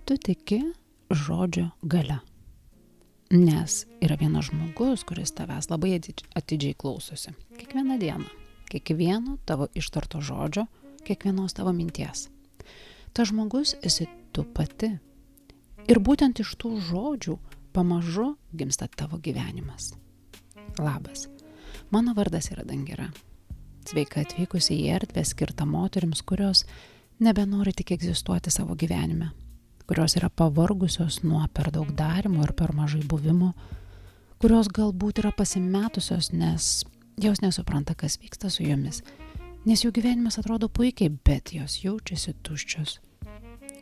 tu tiki žodžio galia. Nes yra vienas žmogus, kuris tavęs labai atidžiai klausosi. Kiekvieną dieną, kiekvieno tavo ištarto žodžio, kiekvienos tavo minties. Tas žmogus esi tu pati. Ir būtent iš tų žodžių pamažu gimsta tavo gyvenimas. Labas, mano vardas yra Dangira. Sveika atvykusi į erdvę skirtą moterims, kurios nebenori tik egzistuoti savo gyvenime, kurios yra pavargusios nuo per daug darimo ir per mažai buvimo, kurios galbūt yra pasimetusios, nes jos nesupranta, kas vyksta su jomis, nes jų gyvenimas atrodo puikiai, bet jos jaučiasi tuščios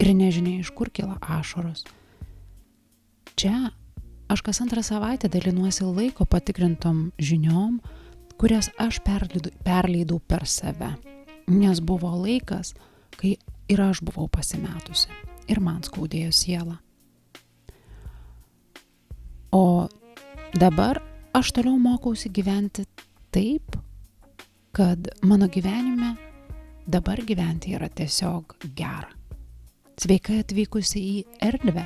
ir nežinia, iš kur kyla ašaros. Čia aš kas antrą savaitę dalinuosi laiko patikrintom žiniom, kurias aš perleidau per save, nes buvo laikas, kai ir aš buvau pasimetusi ir man skaudėjo sielą. O dabar aš toliau mokausi gyventi taip, kad mano gyvenime dabar gyventi yra tiesiog gera. Sveika atvykusi į erdvę,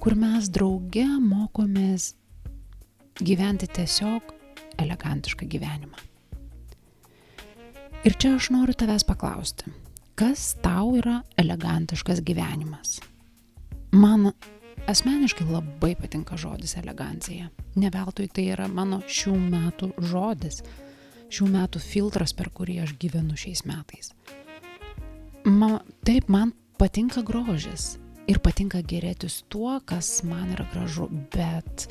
kur mes drauge mokomės gyventi tiesiog elegantišką gyvenimą. Ir čia aš noriu tavęs paklausti, kas tau yra elegantiškas gyvenimas? Man asmeniškai labai patinka žodis elegancija. Ne veltui tai yra mano šių metų žodis, šių metų filtras, per kurį aš gyvenu šiais metais. Taip, man patinka grožis ir patinka gėrėtis tuo, kas man yra gražu, bet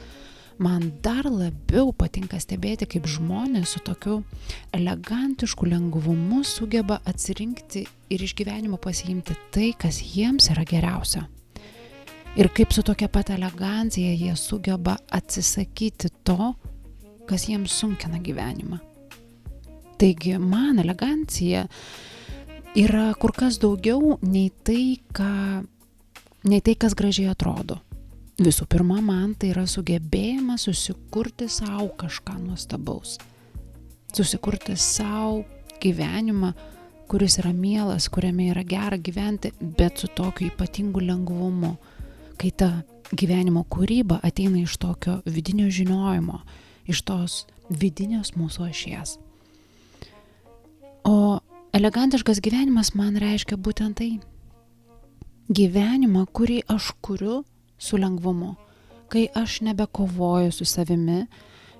man dar labiau patinka stebėti, kaip žmonės su tokiu elegantišku lengvumu sugeba atsirinkti ir iš gyvenimo pasiimti tai, kas jiems yra geriausia. Ir kaip su tokia pat elegancija jie sugeba atsisakyti to, kas jiems sunkina gyvenimą. Taigi man elegancija yra kur kas daugiau nei tai, kas gražiai atrodo. Visų pirma, man tai yra sugebėjimas susikurti savo kažką nuostabaus. Susikurti savo gyvenimą, kuris yra mielas, kuriame yra gera gyventi, bet su tokiu ypatingu lengvumu. Kai ta gyvenimo kūryba ateina iš tokio vidinio žinojimo, iš tos vidinės mūsų ašies. O elegantiškas gyvenimas man reiškia būtent tai. Gyvenimą, kurį aš kuriu su lengvumu, kai aš nebekovoju su savimi,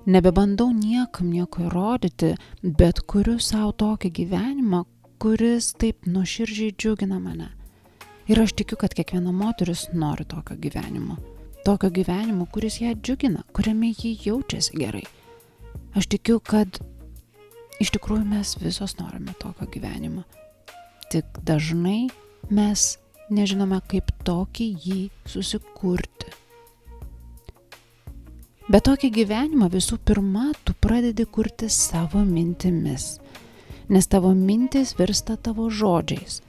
nebebandau niekam nieko įrodyti, bet kuriu savo tokį gyvenimą, kuris taip nuoširdžiai džiugina mane. Ir aš tikiu, kad kiekviena moteris nori tokio gyvenimo, kuris ją džiugina, kuriame ji jaučiasi gerai. Aš tikiu, kad iš tikrųjų mes visos norime tokio gyvenimo. Tik dažnai mes nežinome, kaip tokį jį susikurti. Bet tokį gyvenimą visų pirma tu pradedi kurti savo mintimis, nes tavo mintis virsta tavo žodžiais,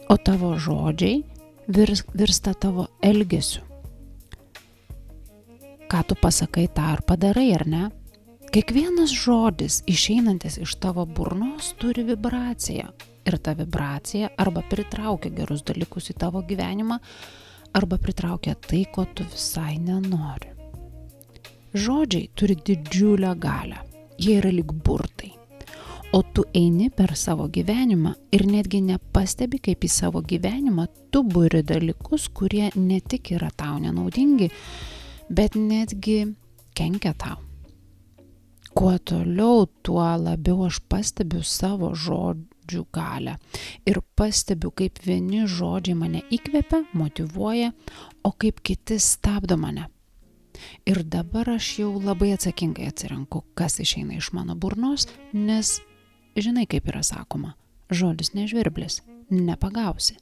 o tavo žodžiai virsta tavo elgesiu. Ką tu pasakai, tą ar padarai, ar ne? Kiekvienas žodis išeinantis iš tavo burnos turi vibraciją. Ir ta vibracija arba pritraukia gerus dalykus į tavo gyvenimą, arba pritraukia tai, ko tu visai nenori. Žodžiai turi didžiulę galią. Jie yra lyg burtai. O tu eini per savo gyvenimą ir netgi nepastebi, kaip į savo gyvenimą tu buri dalykus, kurie ne tik yra tau nenaudingi, bet netgi kenkia tau. Kuo toliau, tuo labiau aš pastebiu savo žodžių galią ir pastebiu, kaip vieni žodžiai mane įkvepia, motyvuoja, o kaip kiti stabdo mane. Ir dabar aš jau labai atsakingai atsirenku, kas išeina iš mano burnos, nes žinai, kaip yra sakoma, žodis nežvirblis, nepagausi.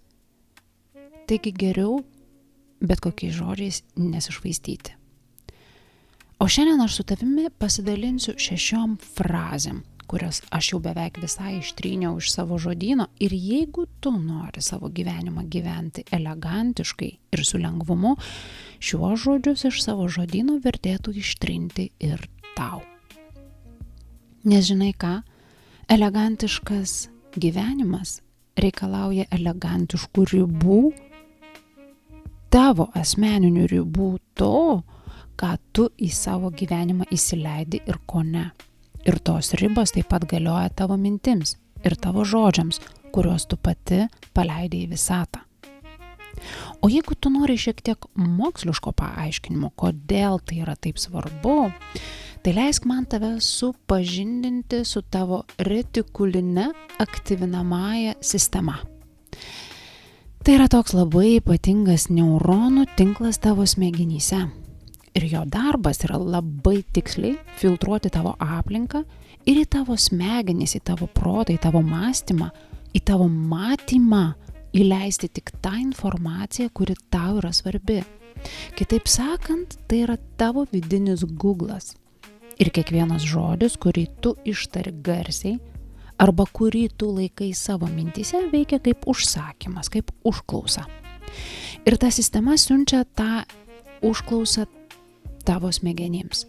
Taigi geriau bet kokiais žodžiais nesišvaistyti. O šiandien aš su tavimi pasidalinsiu 6 frazėm, kurias aš jau beveik visai ištryniau iš savo žodyno, ir jeigu tu nori savo gyvenimą gyventi elegantiškai ir su lengvumu, šiuos žodžius iš savo žodyno vertėtų ištrinti ir tau. Nes žinai ką, elegantiškas gyvenimas reikalauja elegantiškų ribų tavo asmeninių ribų to, ką tu į savo gyvenimą įsileidi ir ko ne. Ir tos ribos taip pat galioja tavo mintims ir tavo žodžiams, kuriuos tu pati paleidai į visatą. O jeigu tu nori šiek tiek moksliško paaiškinimo, kodėl tai yra taip svarbu, tai leisk man tave supažindinti su tavo retikuline aktyvinamąja sistema. Tai yra toks labai ypatingas neuronų tinklas tavo smegenyse. Ir jo darbas yra labai tiksliai filtruoti tavo aplinką ir į tavo smegenis, į tavo protą, į tavo mąstymą, į tavo matymą įleisti tik tą informaciją, kuri tau yra svarbi. Kitaip sakant, tai yra tavo vidinis Googlas. Ir kiekvienas žodis, kurį tu ištari garsiai, arba kurį tu laikai savo mintyse, veikia kaip užsakymas, kaip užklausa. Ir ta sistema siunčia tą užklausą tavo smegenims.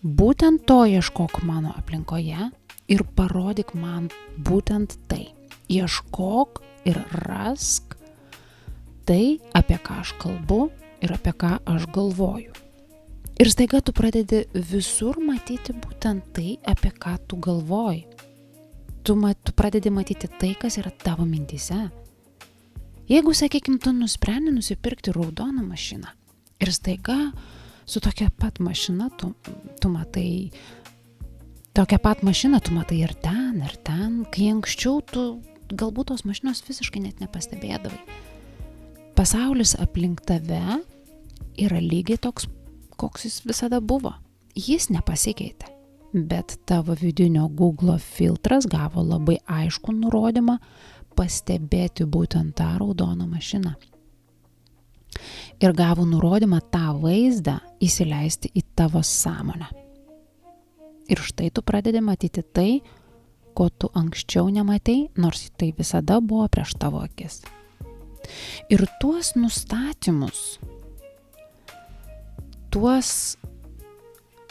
Būtent to ieškok mano aplinkoje ir parodyk man būtent tai. Ieškok ir rask tai, apie ką aš kalbu ir apie ką aš galvoju. Ir staiga tu pradedi visur matyti būtent tai, apie ką tu galvoji. Tu pradedi matyti tai, kas yra tavo mintyse. Jeigu, sakykim, tu nusprendi nusipirkti raudoną mašiną ir staiga su tokia pat mašina tu matai tokią pat mašiną tu matai ir ten, kai anksčiau tu galbūt tos mašinos visiškai net nepastebėdavai. Pasaulis aplink tave yra lygiai toks, koks jis visada buvo. Jis nepasikeitė, bet tavo vidinio Google filtras gavo labai aiškų nurodymą pastebėti būtent tą raudoną mašiną. Ir gavo nurodymą tą vaizdą įsileisti į tavo sąmonę. Ir štai tu pradedi matyti tai, ko tu anksčiau nematei, nors tai visada buvo prieš tavo akis. Ir tuos nustatymus, tuos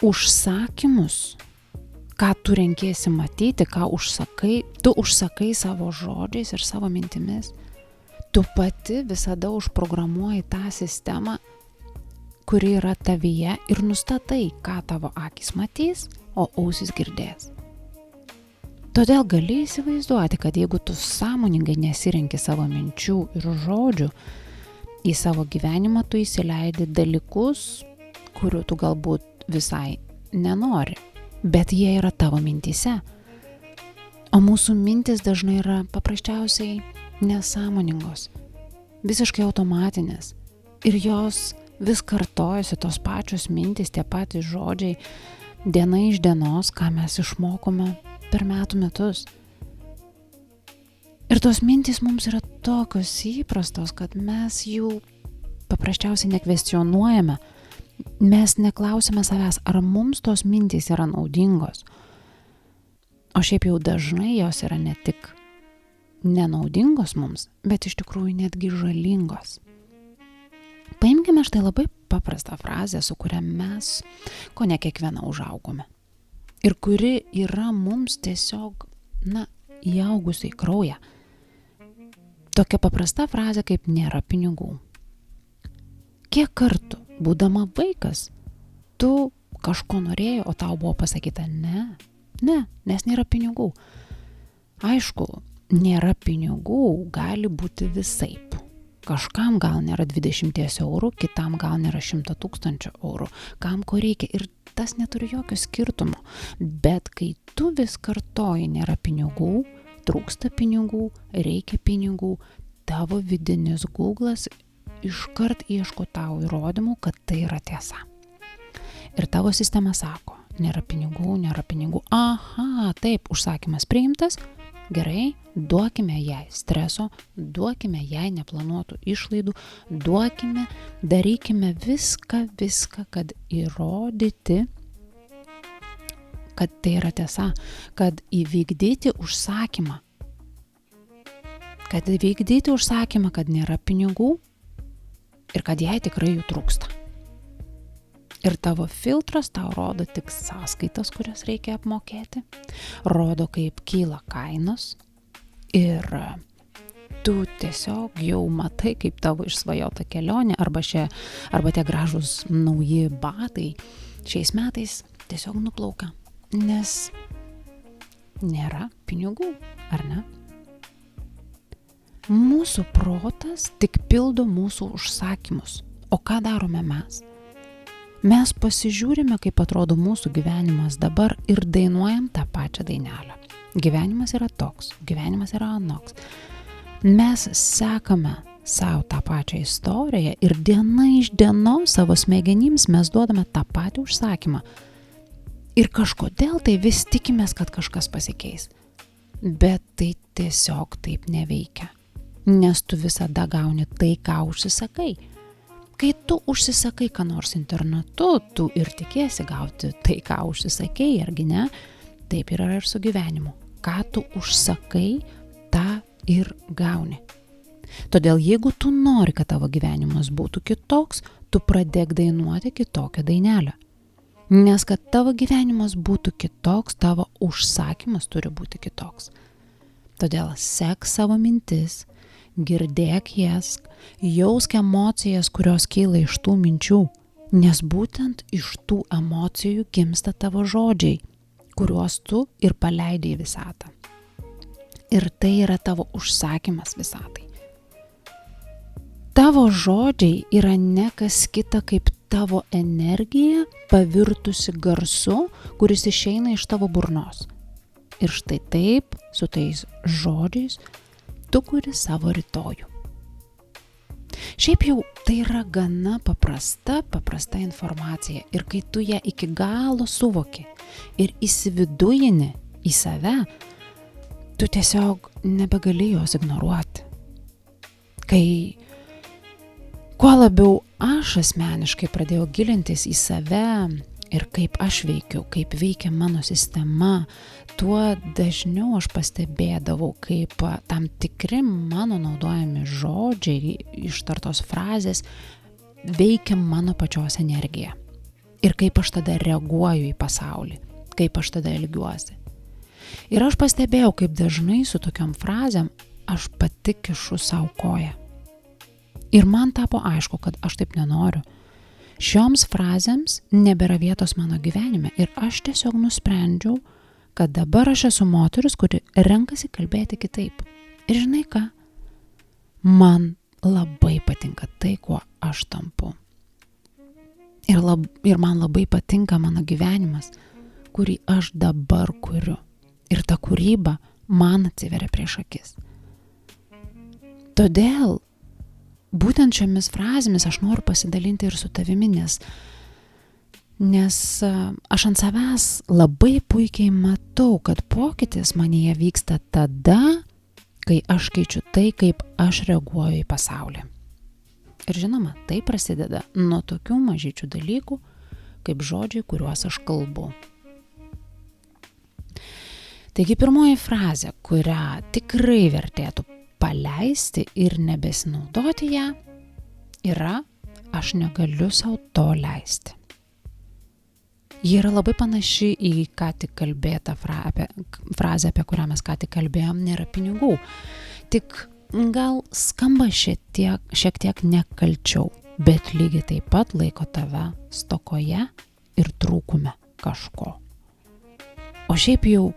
užsakymus, ką tu renkiesi matyti, ką tu užsakai savo žodžiais ir savo mintimis, tu pati visada užprogramuoji tą sistemą, kuri yra tavyje ir nustatai, ką tavo akys matys, o ausis girdės. Todėl gali įsivaizduoti, kad jeigu tu sąmoningai nesirenki savo minčių ir žodžių, į savo gyvenimą tu įsileidi dalykus, kurių tu galbūt visai nenori, bet jie yra tavo mintyse. O mūsų mintis dažnai yra paprasčiausiai nesąmoningos, visiškai automatinės. Ir jos vis kartojasi, tos pačios mintys, tie patys žodžiai, diena iš dienos, ką mes išmokome per metų metus. Ir tos mintys mums yra tokios įprastos, kad mes jų paprasčiausiai nekvestionuojame. Mes neklausime savęs, ar mums tos mintys yra naudingos. O šiaip jau dažnai jos yra ne tik nenaudingos mums, bet iš tikrųjų netgi žalingos. Paimkime štai labai paprastą frazę, su kuria mes kone kiekvieną užaugome. Ir kuri yra mums tiesiog, įaugusi į kraują. Tokia paprasta frazė kaip nėra pinigų. Kiek kartų, būdama vaikas, tu kažko norėjai, o tau buvo pasakyta ne, nes nėra pinigų. Aišku, nėra pinigų gali būti visaip. Kažkam gal nėra 20 eurų, kitam gal nėra 100 000 eurų, kam ko reikia ir tas neturi jokio skirtumo. Bet kai tu vis kartoji nėra pinigų, trūksta pinigų, reikia pinigų, tavo vidinis Googlas iškart ieško tau įrodymų, kad tai yra tiesa. Ir tavo sistema sako, nėra pinigų, aha, taip, užsakymas priimtas, gerai, duokime jai streso, duokime jai neplanuotų išlaidų, darykime viską, kad įrodyti, kad tai yra tiesa, kad įvykdyti užsakymą, kad nėra pinigų ir kad jai tikrai jų trūksta. Ir tavo filtras tau rodo tik sąskaitas, kurias reikia apmokėti, rodo kaip kyla kainos ir tu tiesiog jau matai, kaip tavo išsvajota kelionė arba tie gražūs nauji batai šiais metais tiesiog nuplaukia, nes nėra pinigų, ar ne? Mūsų protas tik pildo mūsų užsakymus. O ką darome mes? Mes pasižiūrime, kaip atrodo mūsų gyvenimas dabar ir dainuojam tą pačią dainelę. Gyvenimas yra toks, gyvenimas yra anoks. Mes sekame savo tą pačią istoriją ir diena iš dienos savo smegenims mes duodame tą patį užsakymą. Ir kažkodėl tai vis tikimės, kad kažkas pasikeis. Bet tai tiesiog taip neveikia. Nes tu visada gauni tai, ką užsisakai. Kai tu užsisakai ką nors internetu, tu ir tikėsi gauti tai, ką užsisakei, argi ne? Taip yra ir su gyvenimu. Ką tu užsakai, tą ir gauni. Todėl jeigu tu nori, kad tavo gyvenimas būtų kitoks, tu pradėk dainuoti kitokią dainelę. Nes kad tavo gyvenimas būtų kitoks, tavo užsakymas turi būti kitoks. Todėl sek savo mintis, girdėk jas, jausk emocijas, kurios kyla iš tų minčių, nes būtent iš tų emocijų gimsta tavo žodžiai, kuriuos tu ir paleidai į visatą. Ir tai yra tavo užsakymas visatai. Tavo žodžiai yra ne kas kita kaip tavo energija pavirtusi garsu, kuris išeina iš tavo burnos. Ir štai taip, su tais žodžiais, tu kuri savo rytojų. Šiaip jau tai yra gana paprasta informacija ir kai tu ją iki galo suvoki ir įsividujini į save, tu tiesiog nebegali jos ignoruoti. Kuo labiau aš asmeniškai pradėjau gilintis į save ir kaip aš veikiu, kaip veikia mano sistema, tuo dažniau aš pastebėdavau, kaip tam tikri mano naudojami žodžiai, ištartos frazės veikia mano pačios energiją. Ir kaip aš tada reaguoju į pasaulį, kaip aš tada elgiuosi. Ir aš pastebėjau, kaip dažnai su tokiom frazėm aš pati kišu savo koją. Ir man tapo aišku, kad aš taip nenoriu. Šioms frazėms nebėra vietos mano gyvenime ir aš tiesiog nusprendžiau, kad dabar aš esu moteris, kuri renkasi kalbėti kitaip. Ir žinai ką? Man labai patinka tai, kuo aš tampu. Ir man labai patinka mano gyvenimas, kurį aš dabar kuriu. Ir ta kūryba man atsiveria prieš akis. Todėl būtent šiomis frazėmis aš noriu pasidalinti ir su tavimi, nes aš ant savęs labai puikiai matau, kad pokytis manyje vyksta tada, kai aš keičiu tai, kaip aš reaguoju į pasaulį. Ir žinoma, tai prasideda nuo tokių mažyčių dalykų, kaip žodžiai, kuriuos aš kalbu. Taigi pirmoji frazė, kurią tikrai vertėtų paleisti ir nebesinaudoti ją, yra aš negaliu sau to leisti. Ji yra labai panaši į ką tik kalbėtą frazę, apie kurią mes ką tik kalbėjom, nėra pinigų. Tik gal skamba šiek tiek nekalčiau, bet lygiai taip pat laiko tave stokoje ir trūkume kažko. O šiaip jau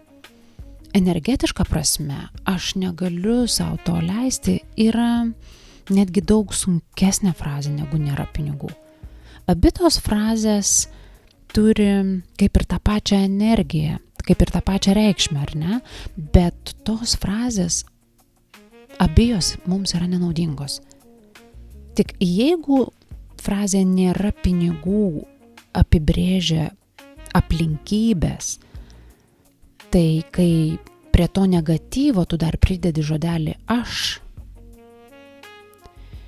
energetiška prasme, aš negaliu sau to leisti, yra netgi daug sunkesnė frazė negu nėra pinigų. Abi tos frazės turi kaip ir tą pačią energiją, kaip ir tą pačią reikšmę, ar ne? Bet tos frazės abijos mums yra nenaudingos. Tik jeigu frazė nėra pinigų, apibrėžia aplinkybės, tai kai prie to negatyvo tu dar pridedi žodelį aš,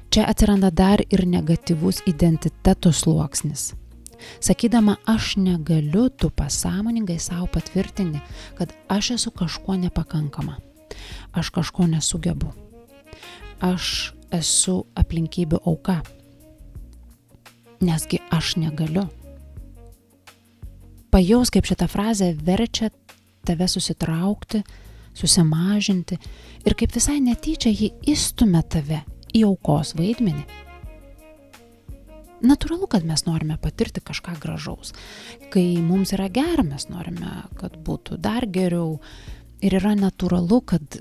čia atsiranda dar ir negatyvus identiteto sluoksnis. Sakydama aš negaliu, tu pasąmoningai savo patvirtini, kad aš esu kažkuo nepakankama, aš kažko nesugebu, aš esu aplinkybių auka, nesgi aš negaliu. Pajaus, kaip šitą frazę verčia tave susitraukti, susimažinti ir kaip visai netyčia ji įstumia tave į aukos vaidmenį. Natūralu, kad mes norime patirti kažką gražaus. Kai mums yra gera, mes norime, kad būtų dar geriau. Ir yra natūralu, kad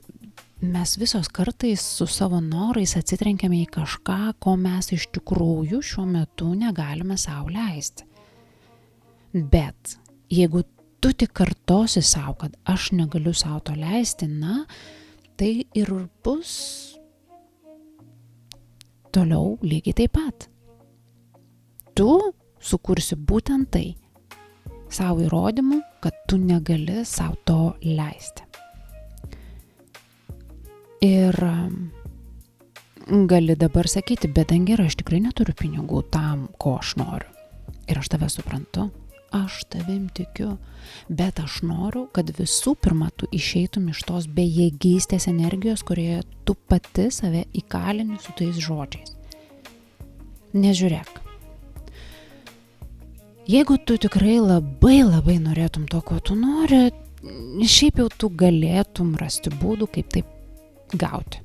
mes visos kartais su savo norais atsitrenkiame į kažką, ko mes iš tikrųjų šiuo metu negalime sau leisti. Bet jeigu tu tik kartosi sau, kad aš negaliu sau to leisti, tai ir bus toliau lygiai taip pat. Tu sukursi būtent tai, savo įrodymų, kad tu negali savo to leisti. Ir gali dabar sakyti, bet Dangira, aš tikrai neturiu pinigų tam, ko aš noriu. Ir aš tave suprantu, aš tavim tikiu, bet aš noriu, kad visų pirma tu išeitum iš tos bejėgystės energijos, kurioje tu pati save įkalini su tais žodžiais. Nežiūrėk. Jeigu tu tikrai labai labai norėtum to, ko tu nori, šiaip jau tu galėtum rasti būdų, kaip taip gauti.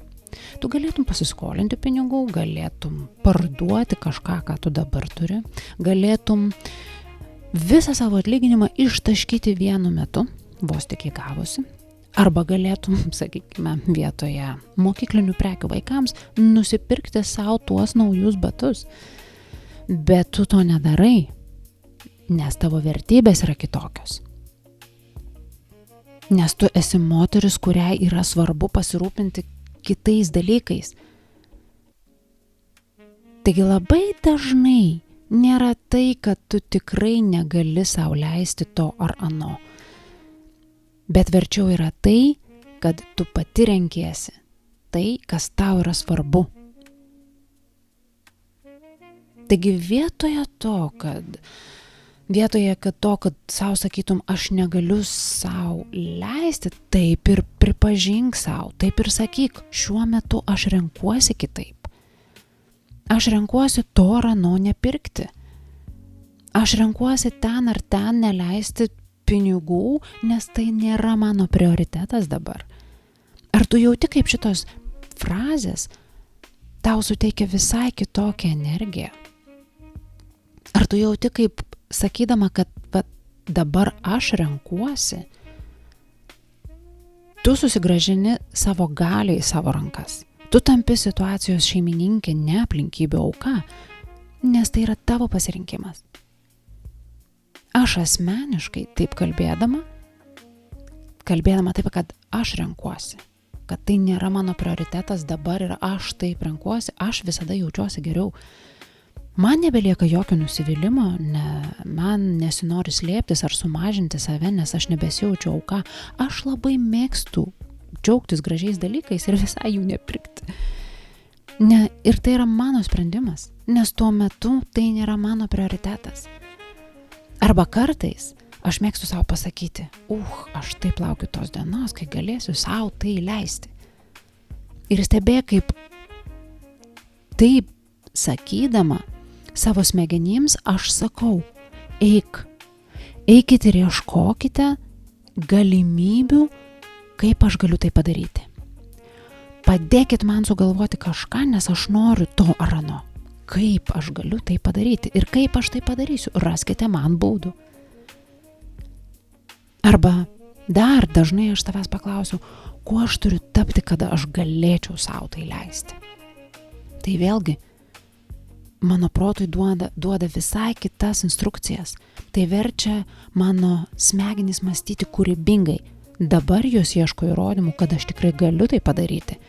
Tu galėtum pasiskolinti pinigų, galėtum parduoti kažką, ką tu dabar turi, galėtum visą savo atlyginimą ištaškyti vienu metu, vos tik įgavusi, arba galėtum, sakykime, vietoje mokyklinių prekių vaikams nusipirkti savo tuos naujus batus. Bet tu to nedarai. Nes tavo vertybės yra kitokios. Nes tu esi moteris, kuriai yra svarbu pasirūpinti kitais dalykais. Taigi labai dažnai nėra tai, kad tu tikrai negali sau leisti to ar ano. Bet verčiau yra tai, kad tu pati renkiesi tai, kas tau yra svarbu. Taigi vietoje to, kad sau sakytum, aš negaliu sau leisti, taip ir pripažink sau, taip ir sakyk, šiuo metu aš renkuosi kitaip. Aš renkuosi to ar ano nepirkti. Aš renkuosi ten ar ten neleisti pinigų, nes tai nėra mano prioritetas dabar. Ar tu jauti, kaip šitos frazės tau suteikia visai kitokią energiją? Ar tu jauti, kaip sakydama, kad dabar aš renkuosi, tu susigrąžini savo galią į savo rankas. Tu tampi situacijos šeimininkė, ne aplinkybių auka, nes tai yra tavo pasirinkimas. Aš asmeniškai taip kalbėdama taip, kad aš renkuosi, kad tai nėra mano prioritetas dabar ir aš taip renkuosi, aš visada jaučiuosi geriau. Man nebelieka jokio nusivylimo, man nesinori slėptis ar sumažinti save, nes aš nebesijaučiu auka. Aš labai mėgstu džiaugtis gražiais dalykais ir visai jų nepirkti. Ir tai yra mano sprendimas, nes tuo metu tai nėra mano prioritetas. Arba kartais aš mėgstu savo pasakyti, aš taip laukiu tos dienos, kai galėsiu savo tai leisti. Ir stebėk, kaip taip sakydama, savo smegenims aš sakau, eikite ir ieškokite galimybių, kaip aš galiu tai padaryti. Padėkit man sugalvoti kažką, nes aš noriu to ar ano. Kaip aš galiu tai padaryti ir kaip aš tai padarysiu, raskite man būdų. Arba dar dažnai aš tavęs paklausiu, kuo aš turiu tapti, kada aš galėčiau savo tai leisti. Tai vėlgi, mano protui duoda visai kitas instrukcijas. Tai verčia mano smegenys mąstyti kūrybingai. Dabar jos ieško įrodymų, kad aš tikrai galiu tai padaryti.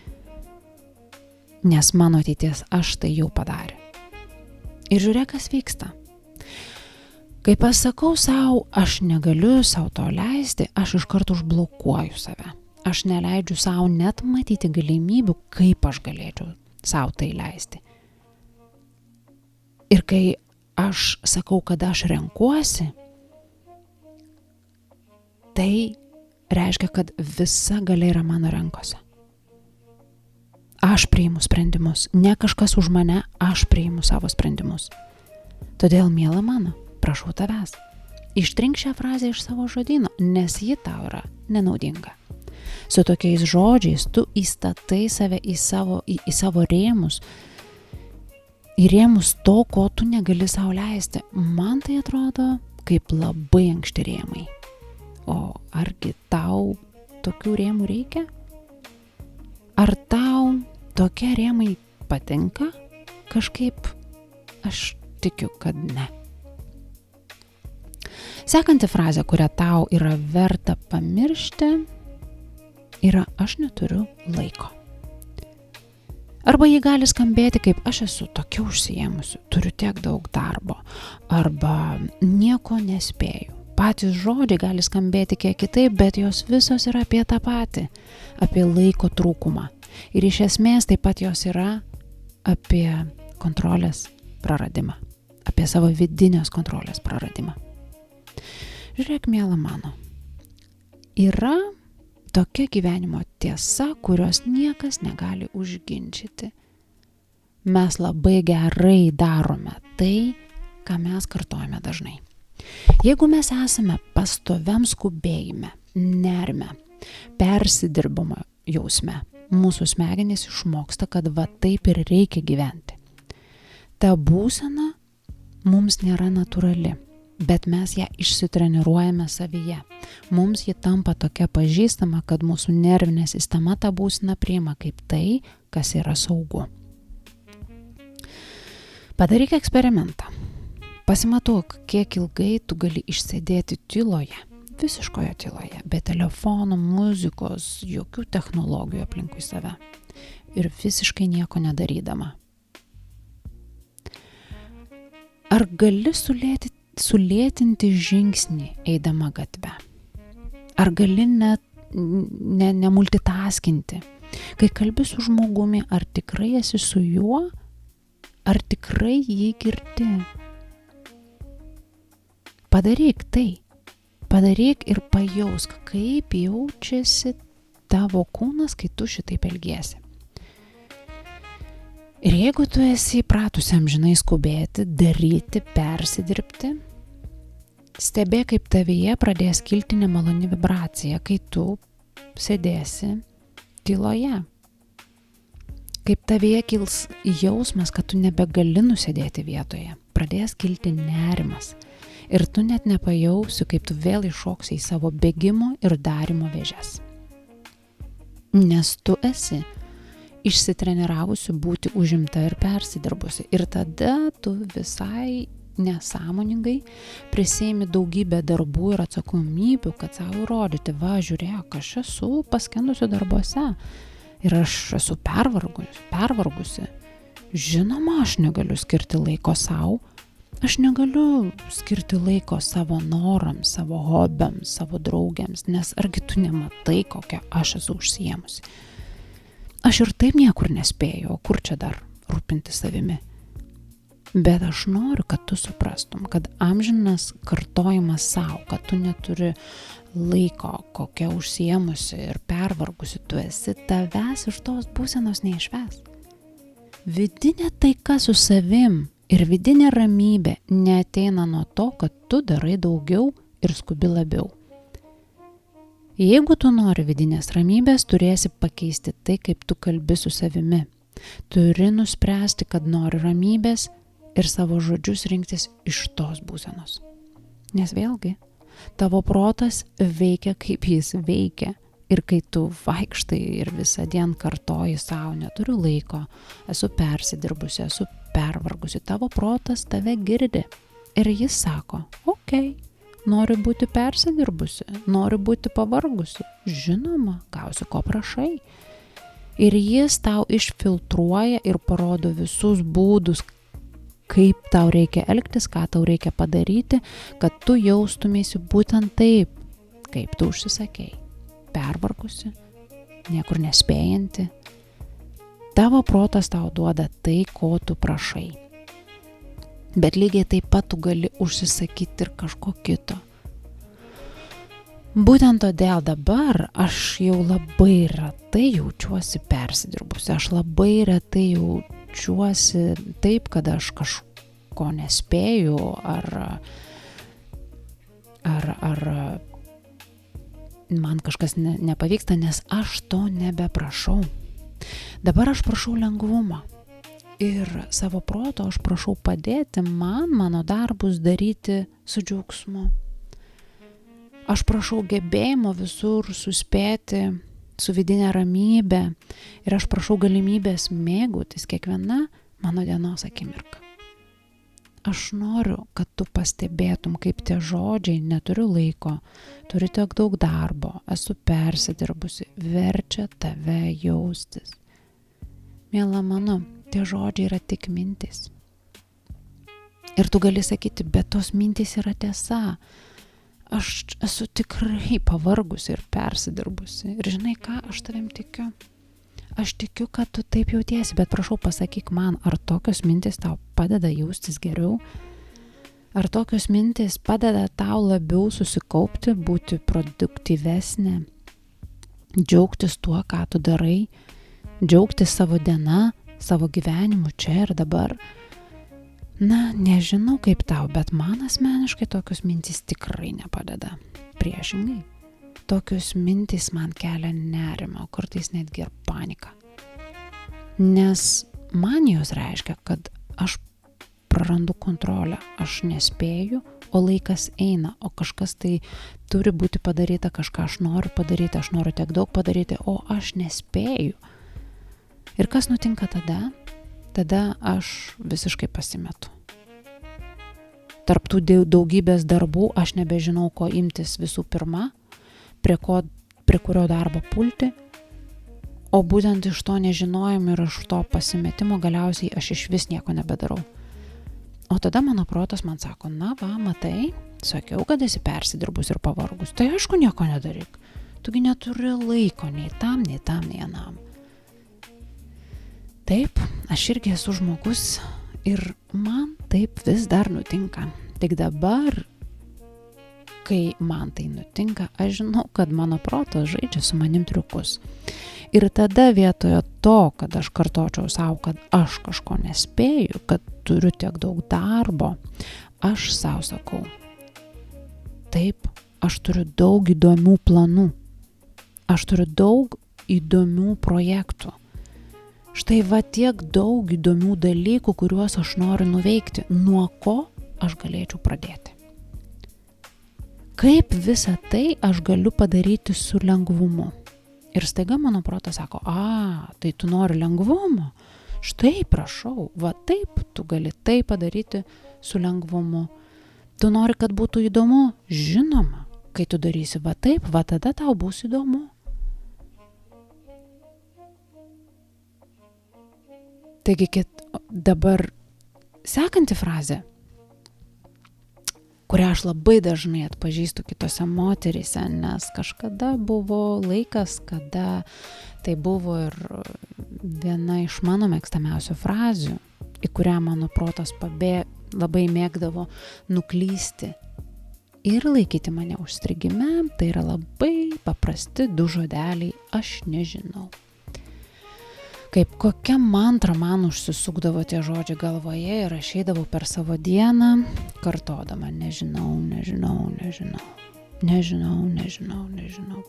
Nes mano ateities aš tai jau padarė. Ir žiūrėk, kas vyksta. Kai pasakau sau, aš negaliu sau to leisti, aš iš karto užblokuoju save. Aš neleidžiu sau net matyti galimybių, kaip aš galėčiau sau tai leisti. Ir kai aš sakau, kad aš renkuosi, tai reiškia, kad visa galia yra mano rankose. Aš priimu sprendimus, ne kažkas už mane, aš priimu savo sprendimus. Todėl, miela mano, prašau tavęs, ištrink šią frazę iš savo žodyno, nes ji tau yra nenaudinga. Su tokiais žodžiais tu įstatai save į savo rėmus, į rėmus to, ko tu negali sau leisti. Man tai atrodo kaip labai ankšti rėmai. O argi tau tokių rėmų reikia? Ar tau tokie rėmai patinka? Kažkaip aš tikiu, kad ne. Sekanti frazė, kurią tau yra verta pamiršti, yra aš neturiu laiko. Arba ji gali skambėti kaip aš esu tokia užsiėmusi, turiu tiek daug darbo, arba nieko nespėju. Patys žodžiai gali skambėti kiek kitaip, bet jos visos yra apie tą patį, apie laiko trūkumą. Ir iš esmės taip pat jos yra apie kontrolės praradimą, apie savo vidinės kontrolės praradimą. Žiūrėk, miela mano, yra tokia gyvenimo tiesa, kurios niekas negali užginčyti. Mes labai gerai darome tai, ką mes kartojame dažnai. Jeigu mes esame pastoviam skubėjime, nerime, persidirbamo jausme, mūsų smegenys išmoksta, kad va taip ir reikia gyventi. Ta būsena mums nėra natūrali, bet mes ją išsitreniruojame savyje. Mums ji tampa tokia pažįstama, kad mūsų nervinė sistema tą būseną priima kaip tai, kas yra saugu. Padaryk eksperimentą. Pasimatuok, kiek ilgai tu gali išsėdėti tyloje, visiškoje tyloje, be telefono, muzikos, jokių technologijų aplinkui save ir visiškai nieko nedarydama. Ar gali sulėtinti žingsnį eidama gatve? Ar gali nemultitaskinti? Kai kalbi su žmogumi, ar tikrai esi su juo? Ar tikrai jį girdi? Padaryk tai. Padaryk ir pajausk, kaip jaučiasi tavo kūnas, kai tu šitaip elgiesi. Ir jeigu tu esi įpratusi amžinai skubėti, daryti, persidirbti, stebėk, kaip tavyje pradės kilti nemaloni vibracija, kai tu sėdėsi tyloje. Kaip tavyje kils jausmas, kad tu nebegali nusėdėti vietoje, pradės kilti nerimas. Ir tu net nepajausi, kaip tu vėl iššoksi į savo bėgimo ir darimo vėžes. Nes tu esi išsitreniravusi būti užimta ir persidirbusi. Ir tada tu visai nesąmoningai prisiimi daugybę darbų ir atsakomybių, kad savo įrodyti, va, žiūrėk, aš esu paskendusi darbuose ir aš esu pervargusi. Žinoma, aš negaliu skirti laiko savo. Aš negaliu skirti laiko savo norams, savo hobiams, savo draugiams, nes argi tu nematai, kokią aš esu užsiėmusi. Aš ir taip niekur nespėju, o kur čia dar rūpinti savimi. Bet aš noriu, kad tu suprastum, kad amžinas kartojimas savo, kad tu neturi laiko, kokia užsiėmusi ir pervargusi tu esi, tavęs iš tos būsenos neišves. Vidinė taika su savim ir vidinė ramybė neateina nuo to, kad tu darai daugiau ir skubi labiau. Jeigu tu nori vidinės ramybės, turėsi pakeisti tai, kaip tu kalbi su savimi. Turi nuspręsti, kad nori ramybės ir savo žodžius rinktis iš tos būsenos. Nes vėlgi, tavo protas veikia, kaip jis veikia. Ir kai tu vaikštai ir visą dieną kartoji savo, neturiu laiko, esu persidirbusi, esu pervargusi, tavo protas tave girdi. Ir jis sako, okei, noriu būti persidirbusi, noriu būti pavargusi. Žinoma, gausi ko prašai. Ir jis tau išfiltruoja ir parodo visus būdus, kaip tau reikia elgtis, ką tau reikia padaryti, kad tu jaustumėsi būtent taip, kaip tu užsisakei. Pervargusi, niekur nespėjanti. Tavo protas tau duoda tai, ko tu prašai. Bet lygiai taip pat tu gali užsisakyti ir kažko kito. Būtent todėl dabar aš jau labai retai jaučiuosi persidirbusi. Aš labai retai jaučiuosi taip, kad aš kažko nespėju ar man kažkas nepavyksta, nes aš to nebeprašau. Dabar aš prašau lengvumo. Ir savo proto aš prašau padėti mano darbus daryti su džiaugsmu. Aš prašau gebėjimo visur suspėti su vidinė ramybė ir aš prašau galimybės mėgautis kiekviena mano dienos akimirka. Aš noriu, kad tu pastebėtum, kaip tie žodžiai neturiu laiko, turiu tiek daug darbo, esu persidirbusi, verčia tave jaustis. Miela mano, tie žodžiai yra tik mintys. Ir tu gali sakyti, bet tos mintys yra tiesa. Aš esu tikrai pavargusi ir persidirbusi. Ir žinai ką, aš tavim tikiu. Aš tikiu, kad tu taip jautiesi, bet prašau pasakyk man, ar tokios mintys tau padeda jaustis geriau? Ar tokios mintys padeda tau labiau susikaupti, būti produktyvesnė, džiaugtis tuo, ką tu darai, džiaugtis savo diena, savo gyvenimu čia ir dabar? Na, nežinau kaip tau, bet man asmeniškai tokios mintys tikrai nepadeda. Priešingai. Tokios mintys man kelia nerimą, o kartais netgi ir paniką. Nes man jos reiškia, kad aš prarandu kontrolę, aš nespėju, o laikas eina, o kažkas tai turi būti padaryta, kažką aš noriu padaryti, aš noriu tiek daug padaryti, o aš nespėju. Ir kas nutinka tada? Tada aš visiškai pasimetu. Tarp tų daugybės darbų aš nebežinau, ko imtis visų pirma, prie kurio darbo pulti, o būtent iš to nežinojimo ir iš to pasimetimo galiausiai aš iš vis nieko nebedarau. O tada mano protas man sako, na va, matai, sakiau, kad esi persidirbus ir pavargus, tai aišku nieko nedaryk, tugi neturi laiko nei tam, nei tam, nei anam. Taip, aš irgi esu žmogus ir man taip vis dar nutinka. Tik dabar, kai man tai nutinka, aš žinau, kad mano protas žaidžia su manim triukus. Ir tada vietoje to, kad aš kartočiau savo, kad aš kažko nespėju, kad turiu tiek daug darbo, aš savo sakau, taip, aš turiu daug įdomių planų, aš turiu daug įdomių projektų. Štai va tiek daug įdomių dalykų, kuriuos aš noriu nuveikti, nuo ko aš galėčiau pradėti. Kaip visą tai aš galiu padaryti su lengvumu? Ir staiga mano protas sako, tai tu nori lengvumo? Štai prašau, va taip tu gali tai padaryti su lengvumu. Tu nori, kad būtų įdomu? Žinoma, kai tu darysi va taip, va tada tau bus įdomu. Taigi dabar sekanti frazė, kurią aš labai dažnai atpažįstu kitose moteryse, nes kažkada buvo laikas, kada tai buvo ir viena iš mano mėgstamiausių frazių, į kurią mano protas labai mėgdavo nuklysti ir laikyti mane užstrigime, tai yra labai paprasti 2 žodeliai, aš nežinau. Kaip kokia mantra man užsisukdavo tie žodžiai galvoje ir aš eidavau per savo dieną, kartodama, nežinau.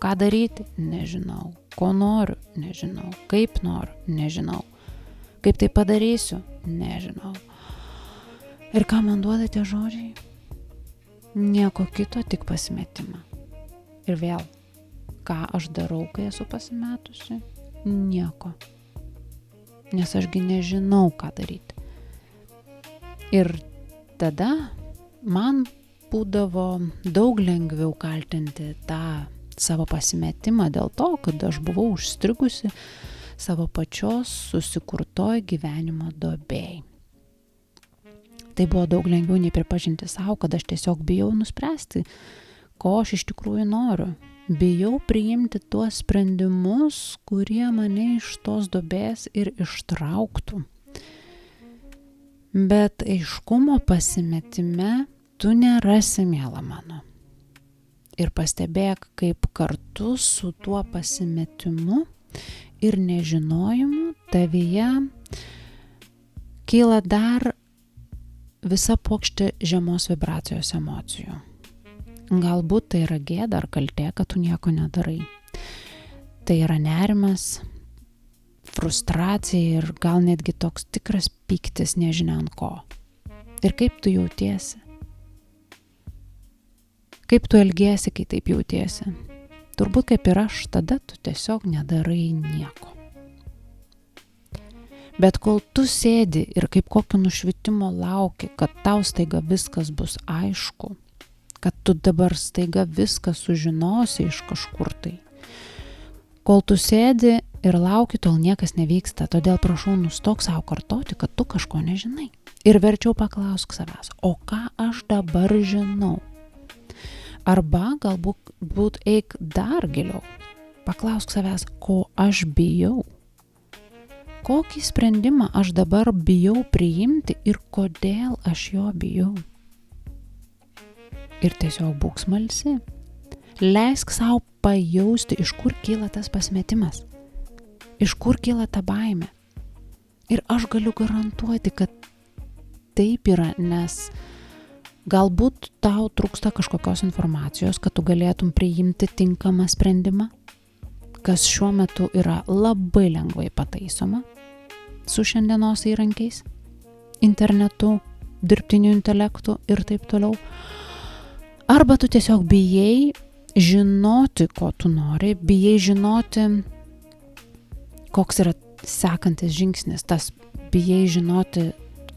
Ką daryti? Nežinau. Ko noriu? Nežinau. Kaip noriu? Nežinau. Kaip tai padarysiu? Nežinau. Ir ką man duoda tie žodžiai? Nieko kito, tik pasimetimą. Ir vėl, ką aš darau, kai esu pasimetusi? Nieko. Nes ašgi nežinau, ką daryti. Ir tada man būdavo daug lengviau kaltinti tą savo pasimetimą dėl to, kad aš buvau užstrigusi savo pačios susikurtoj gyvenimo duobėj. Tai buvo daug lengviau nei pripažinti savo, kad aš tiesiog bijau nuspręsti, ko aš iš tikrųjų noriu. Bijau priimti tuos sprendimus, kurie mane iš tos duobės ir ištrauktų. Bet aiškumo pasimetime tu nerasi, miela mano. Ir pastebėk, kaip kartu su tuo pasimetimu ir nežinojimu tavyje kyla dar visa puokštė žemos vibracijos emocijų. Galbūt tai yra gėda ar kaltė, kad tu nieko nedarai. Tai yra nerimas, frustracija ir gal netgi toks tikras pyktis nežinia ant ko. Ir kaip tu jautiesi? Kaip tu elgiesi, kai taip jautiesi? Turbūt kaip ir aš, tada tu tiesiog nedarai nieko. Bet kol tu sėdi ir kaip kokio nušvitimo lauki, kad tau staiga viskas bus aišku, kad tu dabar staiga viską sužinosi iš kažkur tai. Kol tu sėdi ir lauki, tol niekas nevyksta, todėl prašau nustok savo kartoti, kad tu kažko nežinai. Ir verčiau paklausk savęs, o ką aš dabar žinau? Arba galbūt eik dar giliau. Paklausk savęs, ko aš bijau. Kokį sprendimą aš dabar bijau priimti ir kodėl aš jo bijau. Ir tiesiog būk smalsi. Leisk savo pajausti, iš kur kyla tas pasimetimas. Iš kur kyla ta baimė. Ir aš galiu garantuoti, kad taip yra, nes galbūt tau trūksta kažkokios informacijos, kad tu galėtum priimti tinkamą sprendimą, kas šiuo metu yra labai lengvai pataisoma su šiandienos įrankiais, internetu, dirbtiniu intelektu ir taip toliau. Arba tu tiesiog bijai žinoti, ko tu nori, bijai žinoti, koks yra sekantis žingsnis, tas bijai žinoti,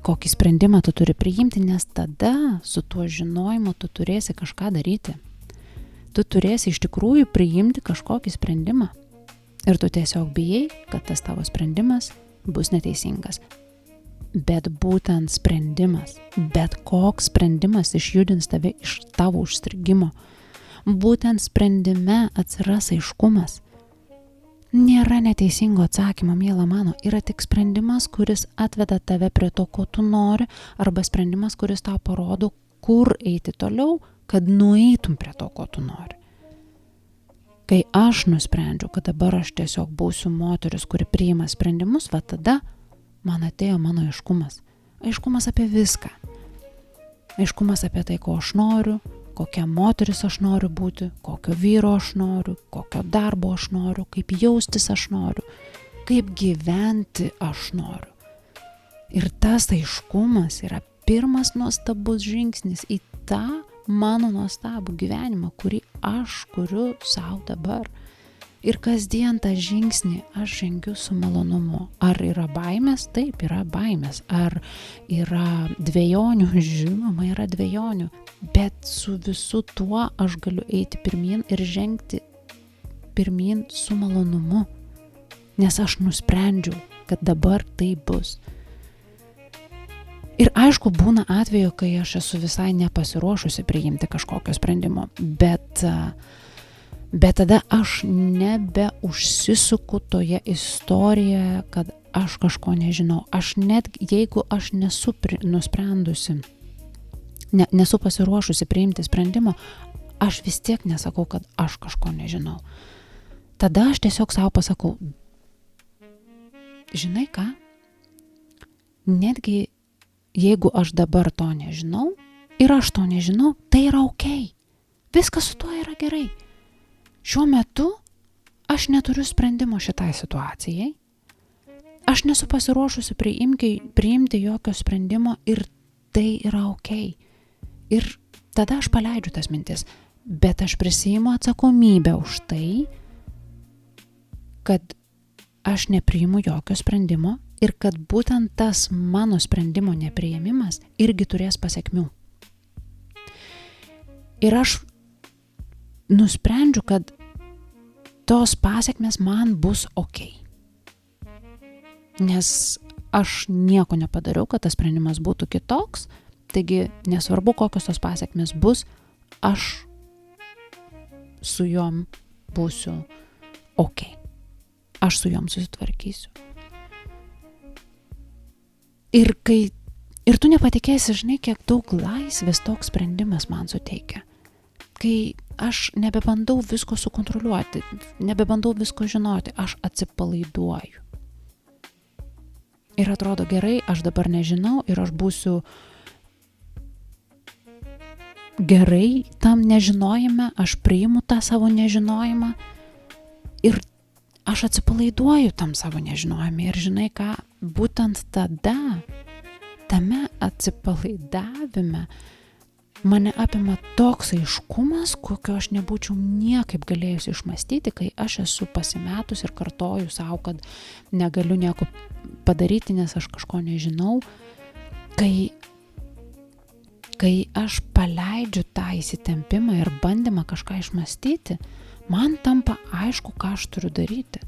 kokį sprendimą tu turi priimti, nes tada su tuo žinojimu tu turėsi kažką daryti. Tu turėsi iš tikrųjų priimti kažkokį sprendimą. Ir tu tiesiog bijai, kad tas tavo sprendimas bus neteisingas. Bet būtent sprendimas, bet koks sprendimas išjudins tave iš tavo užstrigimo. Būtent sprendime atsiras aiškumas. Nėra neteisingo atsakymo, miela mano, yra tik sprendimas, kuris atveda tave prie to, ko tu nori, arba sprendimas, kuris tau parodo, kur eiti toliau, kad nueitum prie to, ko tu nori. Kai aš nusprendžiau, kad dabar aš tiesiog būsiu moteris, kuri priima sprendimus, va tada man atėjo mano aiškumas. Aiškumas apie viską. Aiškumas apie tai, ko aš noriu, kokia moteris aš noriu būti, kokio vyro aš noriu, kokio darbo aš noriu, kaip jaustis aš noriu, kaip gyventi aš noriu. Ir tas aiškumas yra pirmas nuostabus žingsnis į tą mano nuostabų gyvenimą, kurį aš kuriu savo dabar. Ir kasdien tą žingsnį aš žengiu su malonumu. Ar yra baimės? Taip, yra baimės. Ar yra dvejonių? Žinoma, yra dvejonių. Bet su visu tuo aš galiu eiti pirmyn ir žengti pirmyn su malonumu. Nes aš nusprendžiau, kad dabar tai bus. Ir aišku, būna atveju, kai aš esu visai nepasiruošusi priimti kažkokio sprendimo. Bet tada aš nebeužsisuku toje istorijoje, kad aš kažko nežinau. Aš net jeigu aš nesu nusprendusi, nesu pasiruošusi priimti sprendimo, aš vis tiek nesakau, kad aš kažko nežinau. Tada aš tiesiog savo pasakau, žinai ką, netgi jeigu aš dabar to nežinau ir aš to nežinau, tai yra okei. Viskas su tuo yra gerai. Šiuo metu aš neturiu sprendimo šitai situacijai. Aš nesu pasiruošusi priimti jokio sprendimo ir tai yra okei. Ir tada aš paleidžiu tas mintis. Bet aš prisiimu atsakomybę už tai, kad aš nepriimu jokio sprendimo ir kad būtent tas mano sprendimo nepriėmimas irgi turės pasekmių. Ir aš nusprendžiu, kad tos pasekmės man bus okei. Nes aš nieko nepadariau, kad tas sprendimas būtų kitoks, taigi nesvarbu, kokios tos pasekmės bus, aš su jom būsiu okei. Aš su jom susitvarkysiu. Ir tu nepatikėsi, žinai, kiek daug laisvės toks sprendimas man suteikia. Kai aš nebebandau visko sukontroliuoti, nebebandau visko žinoti, aš atsipalaiduoju. Ir atrodo gerai, aš dabar nežinau ir aš būsiu gerai tam nežinojime, aš priimu tą savo nežinojimą ir aš atsipalaiduoju tam savo nežinojime. Ir žinai ką, būtent tada, tame atsipalaidavime, mane apima toks aiškumas, kokio aš nebūčiau niekaip galėjusi išmąstyti, kai aš esu pasimetus ir kartoju savo, kad negaliu nieko padaryti, nes aš kažko nežinau. Kai aš paleidžiu tą įsitempimą ir bandymą kažką išmąstyti, man tampa aišku, ką aš turiu daryti.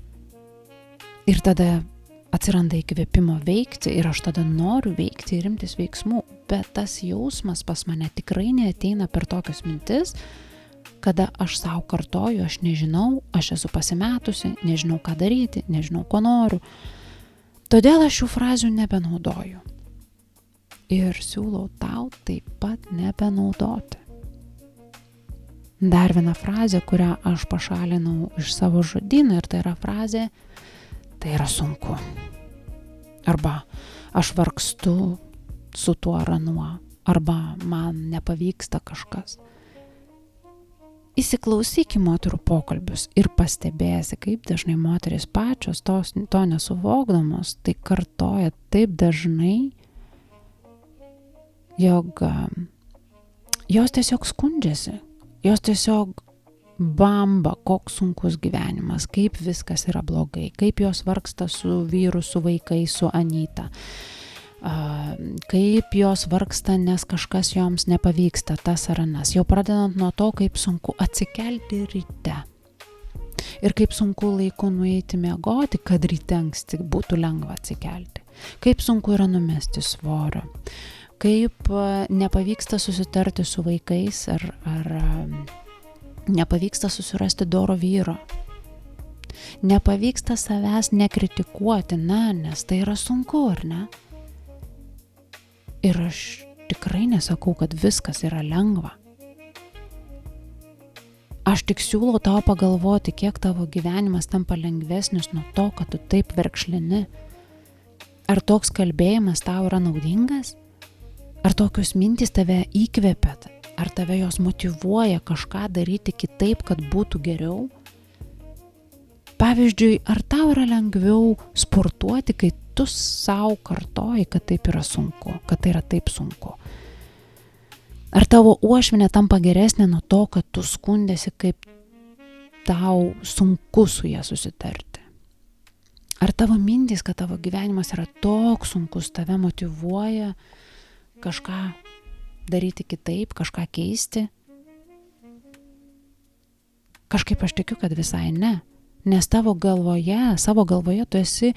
Ir tada atsiranda įkvėpimo veikti ir aš tada noriu veikti ir imtis veiksmų. Bet tas jausmas pas mane tikrai neateina per tokias mintis, kada aš savo kartoju, aš nežinau, aš esu pasimetusi, nežinau ką daryti, nežinau ko noriu. Todėl aš šių frazių nebenaudoju. Ir siūlau tau taip pat nebenaudoti. Dar viena frazė, kurią aš pašalinau iš savo žodyno, ir tai yra frazė "tai yra sunku". Arba "aš vargstu su tuo ar anuo", arba "man nepavyksta kažkas". Įsiklausyk į moterų pokalbius ir pastebėsi, kaip dažnai moteris pačios to nesuvokdamos, tai kartoja taip dažnai, jog jos tiesiog skundžiasi, jos tiesiog bamba, koks sunkus gyvenimas, kaip viskas yra blogai, kaip jos vargsta su vyru, su vaikais, su Anyta, kaip jos vargsta, nes kažkas joms nepavyksta, tas ar anas. Jau pradedant nuo to, kaip sunku atsikelti ryte ir kaip sunku laiku nueiti miegoti, kad ryte anksti būtų lengva atsikelti, kaip sunku yra numesti svorio, kaip nepavyksta susitarti su vaikais ar nepavyksta susirasti doro vyro. Nepavyksta savęs nekritikuoti, nes tai yra sunku, ar ne? Ir aš tikrai nesakau, kad viskas yra lengva. Aš tik siūlau tau pagalvoti, kiek tavo gyvenimas tampa lengvesnis nuo to, kad tu taip verkšlini. Ar toks kalbėjimas tau yra naudingas? Ar tokios mintys tave įkvepia? Ar tave jos motyvuoja kažką daryti kitaip, kad būtų geriau? Pavyzdžiui, ar tau yra lengviau sportuoti, kai tu savo kartoji, kad taip yra sunku, kad tai yra taip sunku? Ar tavo uošvinė tampa geresnė nuo to, kad tu skundėsi, kaip tau sunku su ja susitarti? Ar tavo mintys, kad tavo gyvenimas yra toks sunkus, tave motyvuoja kažką daryti kitaip, kažką keisti? Kažkaip aš tikiu, kad visai ne. Nes savo galvoje tu esi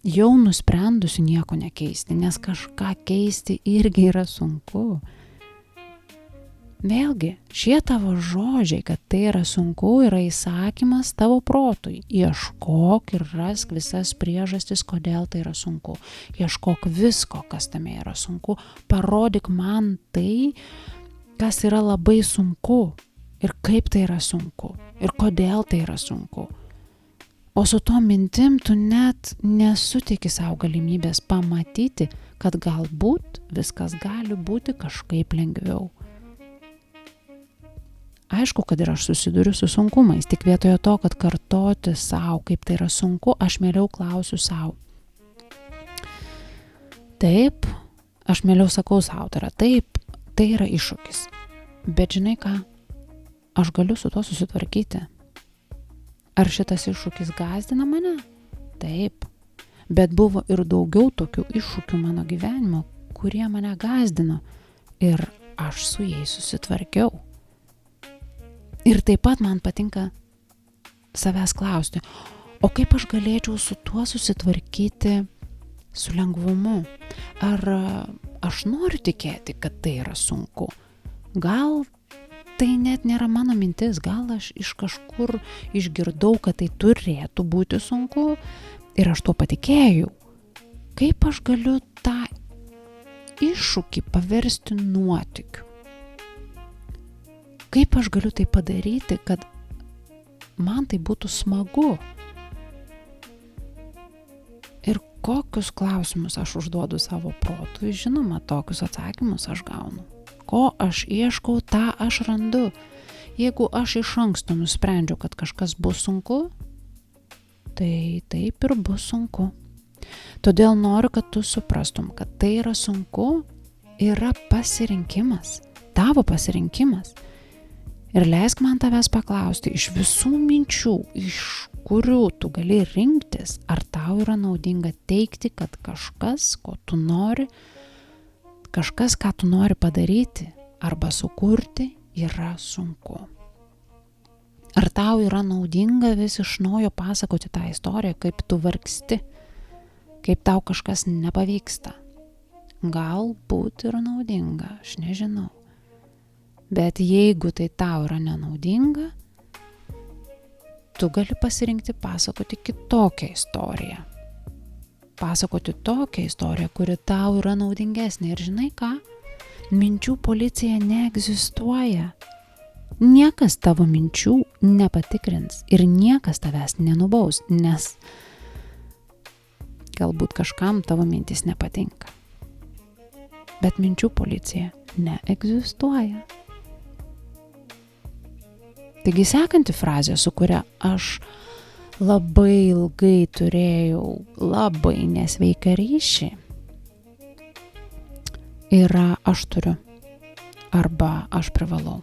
jau nusprendusi nieko nekeisti, nes kažką keisti irgi yra sunku. Vėlgi, šie tavo žodžiai, kad tai yra sunku, yra įsakymas tavo protui. Ieškok ir rask visas priežastis, kodėl tai yra sunku. Ieškok visko, kas tame yra sunku. Parodyk man tai, kas yra labai sunku ir kaip tai yra sunku ir kodėl tai yra sunku. O su to mintim tu net nesuteiki savo galimybės pamatyti, kad galbūt viskas gali būti kažkaip lengviau. Aišku, kad ir aš susiduriu su sunkumais, tik vietoje to, kad kartoti savo, kaip tai yra sunku, aš mieliau klausiu savo. Taip, aš mieliau sakau savo, taip, tai yra iššūkis. Bet žinai ką, aš galiu su to susitvarkyti. Ar šitas iššūkis gąsdina mane? Taip, bet buvo ir daugiau tokių iššūkių mano gyvenimo, kurie mane gąsdino ir aš su jais susitvarkiau. Ir taip pat man patinka savęs klausti, o kaip aš galėčiau su tuo susitvarkyti su lengvumu? Ar aš noriu tikėti, kad tai yra sunku? Gal tai net nėra mano mintis, gal aš iš kažkur išgirdau, kad tai turėtų būti sunku ir aš tuo patikėjau. Kaip aš galiu tą iššūkį paversti nuotykiu? Kaip aš galiu tai padaryti, kad man tai būtų smagu? Ir kokius klausimus aš užduodu savo protui, žinoma, tokius atsakymus aš gaunu. Ko aš ieškau, tą aš randu. Jeigu aš iš anksto nusprendžiu, kad kažkas bus sunku, tai taip ir bus sunku. Todėl noriu, kad tu suprastum, kad tai yra sunku, yra pasirinkimas, tavo pasirinkimas. Ir leisk man tavęs paklausti, iš visų minčių, iš kurių tu gali rinktis, ar tau yra naudinga teigti, kad kažkas, ko tu nori, kažkas, ką tu nori padaryti arba sukurti, yra sunku. Ar tau yra naudinga vis iš naujo pasakoti tą istoriją, kaip tu vargsti, kaip tau kažkas nepavyksta. Galbūt yra naudinga, aš nežinau. Bet jeigu tai tau yra nenaudinga, tu gali pasirinkti pasakoti kitokią istoriją. Pasakoti tokią istoriją, kuri tau yra naudingesnė. Ir žinai ką? Minčių policija neegzistuoja. Niekas tavo minčių nepatikrins ir niekas tavęs nenubaus, nes galbūt kažkam tavo mintis nepatinka. Bet minčių policija neegzistuoja. Taigi sekanti frazė, su kuria aš labai ilgai turėjau labai nesveiką ryšį, yra aš turiu arba aš privalau.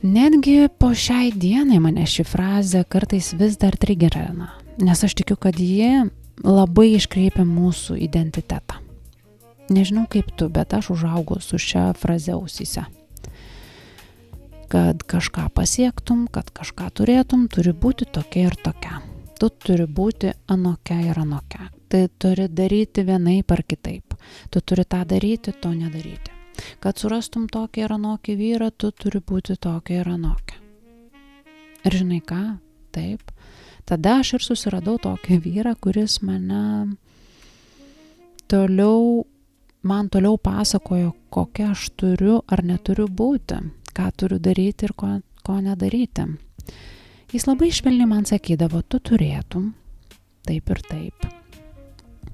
Netgi po šiai dienai mane ši frazė kartais vis dar trigerina, nes aš tikiu, kad ji labai iškreipia mūsų identitetą. Nežinau kaip tu, bet aš užaugau su šia fraze ausyse. Kad kažką pasiektum, kad kažką turėtum, turi būti tokia ir tokia. Tu turi būti anokia ir anokia. Tai turi daryti vienaip ar kitaip. Tu turi tą daryti, to nedaryti. Kad surastum tokį ir anokį vyrą, tu turi būti tokia ir anokia. Ir žinai ką? Taip. Tada aš ir susiradau tokį vyrą, kuris man toliau pasakojo, kokia aš turiu ar neturiu būti, ką turiu daryti ir ko nedaryti. Jis labai švelniai man sakydavo, tu turėtum taip ir taip.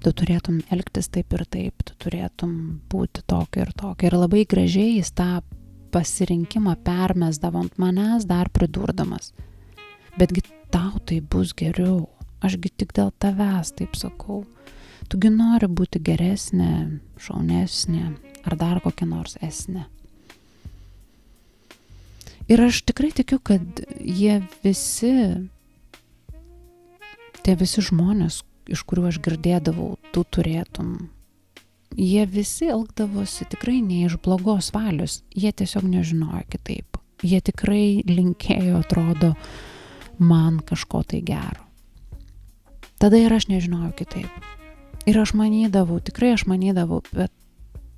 Tu turėtum elgtis taip ir taip, tu turėtum būti tokia ir tokia. Ir labai gražiai jis tą pasirinkimą permesdavo ant manęs, dar pridurdamas. Betgi tau tai bus geriau, ašgi tik dėl tavęs taip sakau. Tugi nori būti geresnė, šaunesnė ar dar kokia nors esnė. Ir aš tikrai tikiu, kad tie visi žmonės, iš kurių aš girdėdavau, tu turėtum, jie visi elgdavosi tikrai ne iš blogos valios, jie tiesiog nežinojo kitaip. Jie tikrai linkėjo, atrodo, man kažko tai gero. Tada ir aš nežinojau kitaip. Ir aš manydavau, bet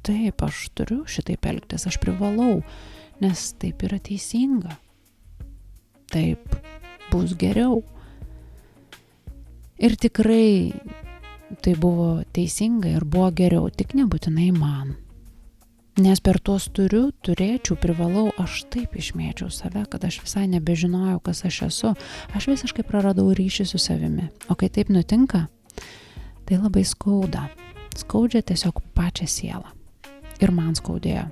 taip, aš turiu šitaip elgtis, aš privalau, nes taip yra teisinga. Taip bus geriau. Ir tikrai tai buvo teisinga ir buvo geriau, tik nebūtinai man. Nes per tuos turėčiau, privalau, aš taip išmėčiau save, kad aš visai nebežinojau, kas aš esu. Aš visiškai praradau ryšį su savimi. O kai taip nutinka, tai labai skauda. Skaudžia tiesiog pačią sielą. Ir man skaudėjo.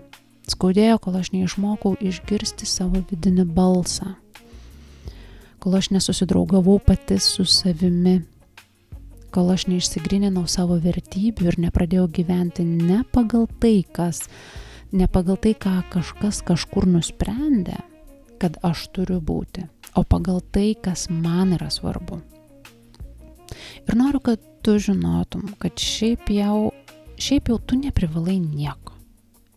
Skaudėjo, kol aš neišmokau išgirsti savo vidinį balsą. Kol aš nesusidraugavau pati su savimi. Kol aš neišsigryninau savo vertybių ir nepradėjau gyventi ne pagal tai, ką kažkas kažkur nusprendė, kad aš turiu būti, o pagal tai, kas man yra svarbu. Ir noriu, kad tu žinotum, kad šiaip jau tu neprivalai nieko.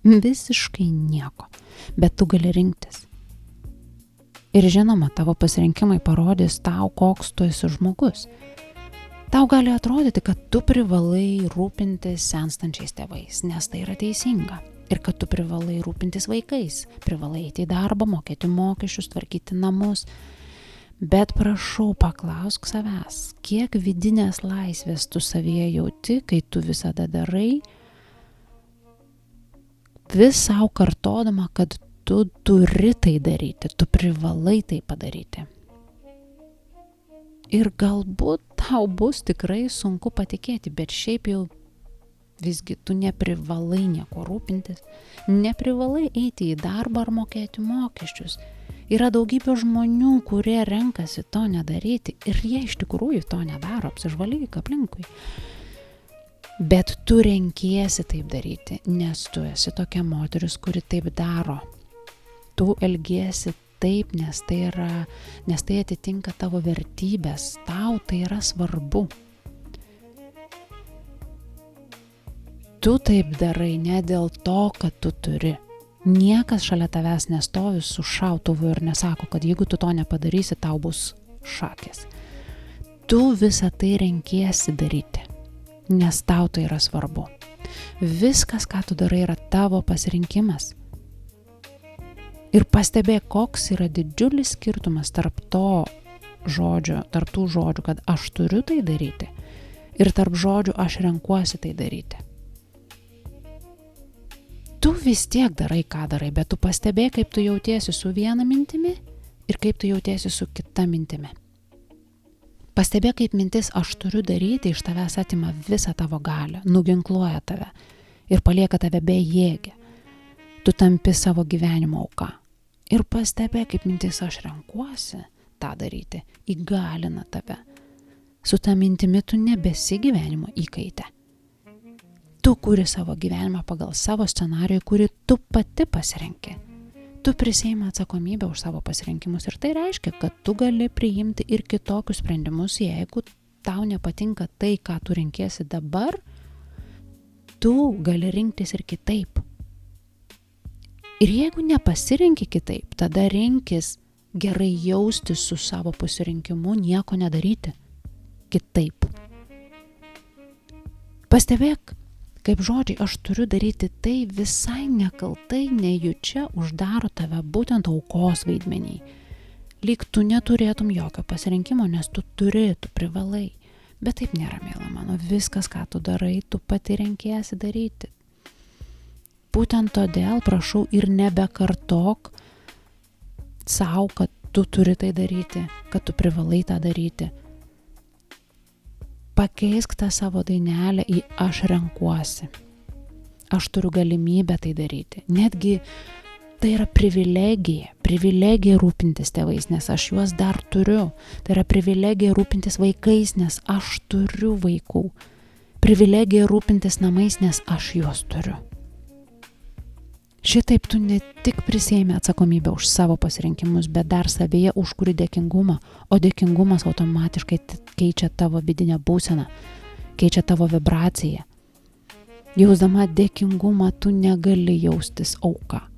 Visiškai nieko. Bet tu gali rinktis. Ir žinoma, tavo pasirinkimai parodys tau, koks tu esi žmogus. Tau gali atrodyti, kad tu privalai rūpintis senstančiais tėvais, nes tai yra teisinga. Ir kad tu privalai rūpintis vaikais, privalai eiti į darbą, mokėti mokesčius, tvarkyti namus. Bet prašau, paklausk savęs, kiek vidinės laisvės tu savyje jauti, kai tu visada darai, vis savo kartodama, kad tu turi tai daryti, tu privalai tai padaryti. Ir galbūt tau bus tikrai sunku patikėti, bet šiaip jau Visgi tu neprivalai nieko rūpintis, neprivalai eiti į darbą ar mokėti mokesčius. Yra daugybė žmonių, kurie renkasi to nedaryti ir jie iš tikrųjų to nedaro, apsižvalgyk aplinkui. Bet tu renkiesi taip daryti, nes tu esi tokia moteris, kuri taip daro. Tu elgiesi taip, nes tai atitinka tavo vertybės, tau tai yra svarbu. Tu taip darai ne dėl to, kad tu turi. Niekas šalia tavęs nestovi su šautuvu ir nesako, kad jeigu tu to nepadarysi, tau bus šakės. Tu visą tai renkiesi daryti, nes tau tai yra svarbu. Viskas, ką tu darai, yra tavo pasirinkimas. Ir pastebėk, koks yra didžiulis skirtumas tarp tų žodžių, kad aš turiu tai daryti, ir tarp žodžių aš renkuosi tai daryti. Tu vis tiek darai, ką darai, bet tu pastebėk, kaip tu jautiesi su viena mintimi ir kaip tu jautiesi su kita mintimi. Pastebėk, kaip mintis aš turiu daryti iš tavęs atima visą tavo galią, nuginkluoja tave ir palieka tave bejėgę. Tu tampi savo gyvenimo auka. Ir pastebėk, kaip mintis aš renkuosi tą daryti, įgalina tave. Su ta mintimi tu nebesi gyvenimo įkaite. Tu kuri savo gyvenimą pagal savo scenarijų, kurį tu pati pasirenki. Tu prisiimi atsakomybę už savo pasirinkimus ir tai reiškia, kad tu gali priimti ir kitokius sprendimus, jeigu tau nepatinka tai, ką tu renkiesi dabar, tu gali rinktis ir kitaip. Ir jeigu nepasirinki kitaip, tada rinkis gerai jaustis su savo pasirinkimu, nieko nedaryti kitaip. Pastebėk, kaip žodžiai aš turiu daryti tai visai nekaltai, nejučia uždaro tave būtent aukos vaidmenį. Lyg tu neturėtum jokio pasirinkimo, nes tu privalai. Bet taip nėra, miela mano, viskas, ką tu darai, tu pati renkiesi daryti. Būtent todėl prašau ir nebekartok sau, kad tu turi tai daryti, kad tu privalai tą daryti. Pakeisk tą savo dainelę į aš renkuosi. Aš turiu galimybę tai daryti. Netgi tai yra privilegija rūpintis tėvais, nes aš juos dar turiu. Tai yra privilegija rūpintis vaikais, nes aš turiu vaikų. Privilegija rūpintis namais, nes aš juos turiu. Šitaip tu ne tik prisiėmi atsakomybę už savo pasirinkimus, bet dar savyje užkuri dėkingumą, o dėkingumas automatiškai keičia tavo vidinę būseną, keičia tavo vibraciją. Jausdama dėkingumą tu negali jaustis auka.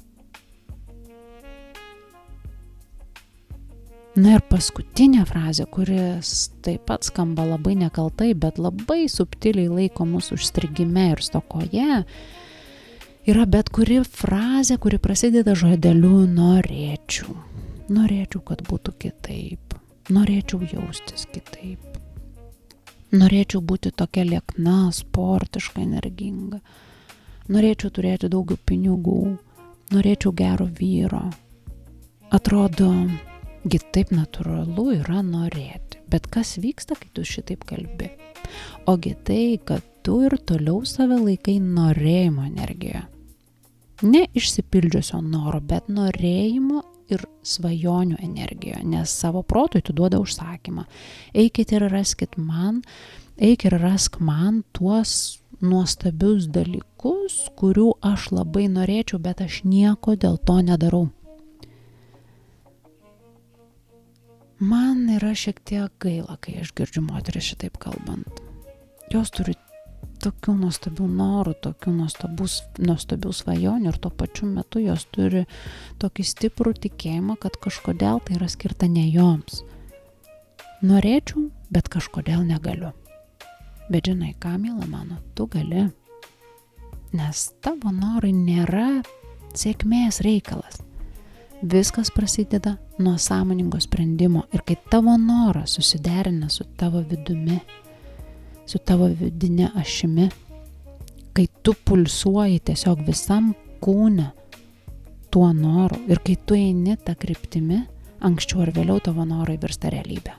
Na ir paskutinė frazė, kuris taip pat skamba labai nekaltai, bet labai subtiliai laiko mūsų užstrigime ir stokoje, yra bet kuri frazė, kuri prasideda žodeliu norėčiau. Norėčiau, kad būtų kitaip. Norėčiau jaustis kitaip. Norėčiau būti tokia liekna, sportiška, energinga. Norėčiau turėti daugiau pinigų. Norėčiau gero vyro. Atrodo, taip natūralu yra norėti. Bet kas vyksta, kai tu šitaip kalbi? Ogi tai, kad tu ir toliau save laikai norėjimo energijoje. Ne išsipildžiusio noro, bet norėjimo ir svajonių energijoje, nes savo protui tu duoda užsakymą. Eik ir rask man tuos nuostabius dalykus, kurių aš labai norėčiau, bet aš nieko dėl to nedarau. Man yra šiek tiek gaila, kai aš girdžiu moteris šitaip kalbant. Jos turi tokių nuostabių norų, tokių nuostabių svajonių ir tuo pačiu metu jos turi tokį stiprų tikėjimą, kad kažkodėl tai yra skirta ne joms. Norėčiau, bet kažkodėl negaliu. Bet žinai ką, miela mano, tu gali. Nes tavo norai nėra sėkmės reikalas. Viskas prasideda nuo sąmoningo sprendimo ir kai tavo noras susiderina su tavo vidumi, su tavo vidinė ašimi, kai tu pulsuoji tiesiog visam kūne tuo noru ir kai tu eini tą kryptimi, anksčiau ar vėliau tavo norai virsta realybė.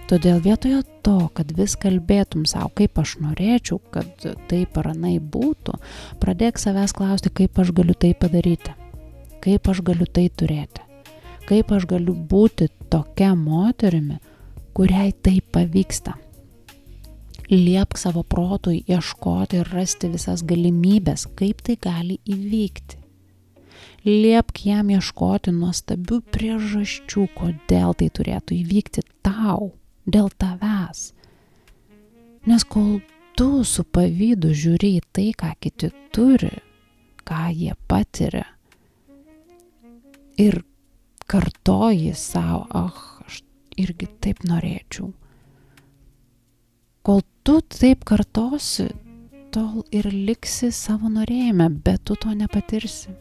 Todėl vietoje to, kad vis kalbėtum savo, kaip aš norėčiau, kad taip ar anai būtų, pradėk savęs klausti, kaip aš galiu tai padaryti, kaip aš galiu tai turėti, kaip aš galiu būti tokia moterimi, kuriai tai pavyksta. Liepk savo protui ieškoti ir rasti visas galimybės, kaip tai gali įvykti. Liepk jam ieškoti nuostabių priežasčių, kodėl tai turėtų įvykti tau, dėl tavęs. Nes kol tu su pavydu žiūri į tai, ką kiti turi, ką jie patiria, ir kartoji savo, aš irgi taip norėčiau. Kol tu taip kartosi, tol ir liksi savo norėjime, bet tu to nepatirsi.